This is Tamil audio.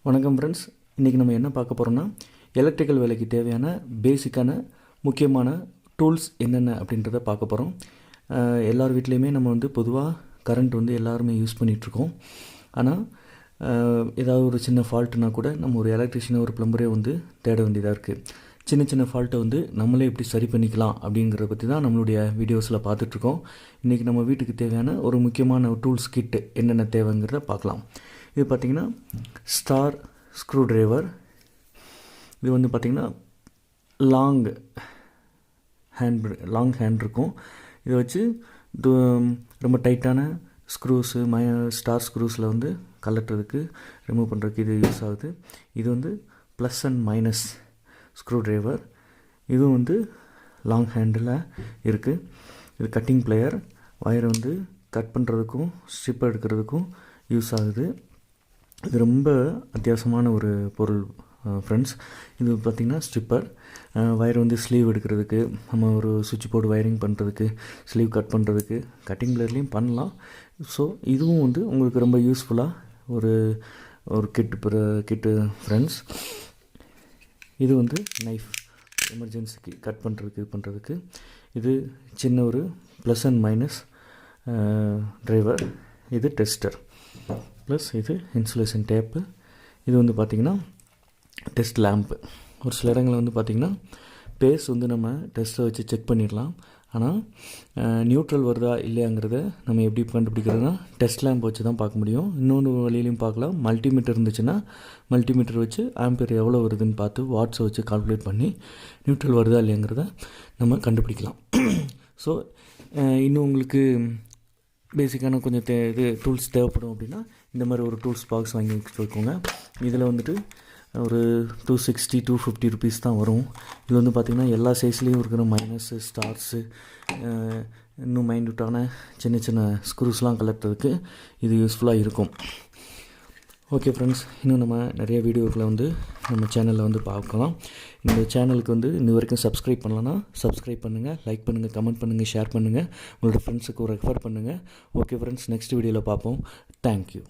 வணக்கம் ஃப்ரெண்ட்ஸ், இன்றைக்கி நம்ம என்ன பார்க்க போகிறோம்னா எலக்ட்ரிக்கல் வேலைக்கு தேவையான பேசிக்கான முக்கியமான டூல்ஸ் என்னென்ன அப்படின்றத பார்க்க போகிறோம். எல்லார் வீட்லேயுமே நம்ம பொதுவாக கரண்ட் எல்லாருமே யூஸ் பண்ணிகிட்ருக்கோம். ஆனால் ஏதாவது ஒரு சின்ன ஃபால்ட்டுனா கூட நம்ம ஒரு எலக்ட்ரிஷியனை ஒரு ப்ளம்பரே தேட வேண்டியதாக இருக்குது. சின்ன சின்ன ஃபால்ட்டை நம்மளே எப்படி சரி பண்ணிக்கலாம் அப்படிங்கிறத பற்றி தான் நம்மளுடைய வீடியோஸில் பார்த்துட்ருக்கோம். இன்றைக்கி நம்ம வீட்டுக்கு தேவையான ஒரு முக்கியமான டூல்ஸ் கிட்டு என்னென்ன தேவைங்கிறத பார்க்கலாம். இது பார்த்திங்கன்னா ஸ்டார் ஸ்க்ரூ ட்ரைவர். இது பார்த்திங்கன்னா லாங் ஹேண்ட் இருக்கும். இதை வச்சு ரொம்ப டைட்டான ஸ்க்ரூஸு ஸ்டார் ஸ்க்ரூஸில் கலட்டுறதுக்கு ரிமூவ் பண்ணுறதுக்கு இது யூஸ் ஆகுது. இது plus and minus screw driver. இதுவும் லாங் ஹேண்டில் இருக்குது. இது கட்டிங் பிளேயர். வயரை கட் பண்ணுறதுக்கும் ஸ்ட்ரிப் எடுக்கிறதுக்கும் யூஸ் ஆகுது. இது ரொம்ப அத்தியாவசியமான ஒரு பொருள் ஃப்ரெண்ட்ஸ். இது பார்த்திங்கன்னா ஸ்ட்ரிப்பர். வயர் ஸ்லீவ் எடுக்கிறதுக்கு, நம்ம ஒரு சுவிட்ச் போர்டு வயரிங் பண்ணுறதுக்கு, ஸ்லீவ் கட் பண்ணுறதுக்கு கட்டிங் பிளேயர்லேயும் பண்ணலாம். ஸோ இதுவும் உங்களுக்கு ரொம்ப யூஸ்ஃபுல்லாக ஒரு கிட்டு ஃப்ரெண்ட்ஸ். இது நைஃப் எமர்ஜென்சிக்கு கட் பண்ணுறதுக்கு இது சின்ன ஒரு ப்ளஸ் அண்ட் மைனஸ் ட்ரைவர். இது டெஸ்டர் ப்ளஸ் இது இன்சுலேஷன் டேப்பு. இது பார்த்திங்கன்னா டெஸ்ட் லேம்ப்பு. ஒரு சில இடங்களில் பார்த்திங்கன்னா பேஸ் நம்ம டெஸ்ட்டை வச்சு செக் பண்ணிடலாம். ஆனால் நியூட்ரல் வருதா இல்லையாங்கிறத நம்ம எப்படி கண்டுபிடிக்கிறதுனா டெஸ்ட் லேம்ப் வச்சு தான் பார்க்க முடியும். இன்னொன்று வழியிலையும் பார்க்கலாம். மல்டிமீட்டர் இருந்துச்சுன்னா மல்டிமீட்டர் வச்சு ஆம்பியர் எவ்வளோ வருதுன்னு பார்த்து வாட்ஸை வச்சு கால்குலேட் பண்ணி நியூட்ரல் வருதா இல்லையாங்கிறத நம்ம கண்டுபிடிக்கலாம். ஸோ இன்னும் உங்களுக்கு பேசிக்கான கொஞ்சம் டூல்ஸ் தேவைப்படும் அப்படின்னா இந்த மாதிரி ஒரு டூல்ஸ் பாக்ஸ் வாங்கி வச்சுக்கோங்க. இதில் ஒரு 260 250 ருபீஸ் தான் வரும். இது பார்த்திங்கன்னா எல்லா சைஸ்லேயும் இருக்கிற மைனஸு ஸ்டார்ஸு இன்னும் மைன்யூட்டான சின்ன சின்ன ஸ்க்ரூஸ்லாம் கலட்டுறதுக்கு இது யூஸ்ஃபுல்லாக இருக்கும். ஓகே ஃப்ரெண்ட்ஸ், இன்னும் நம்ம நிறைய வீடியோக்களை நம்ம சேனலில் பார்க்கலாம். இந்த சேனலுக்கு இன்ன வரைக்கும் சப்ஸ்கிரைப் பண்ணலன்னா சப்ஸ்கிரைப் பண்ணுங்கள், லைக் பண்ணுங்கள், கமெண்ட் பண்ணுங்கள், ஷேர் பண்ணுங்கள், உங்களோட ஃப்ரெண்ட்ஸுக்கு ரெஃபர் பண்ணுங்கள். ஓகே ஃப்ரெண்ட்ஸ், நெக்ஸ்ட் வீடியோவில் பார்ப்போம். தேங்க்யூ.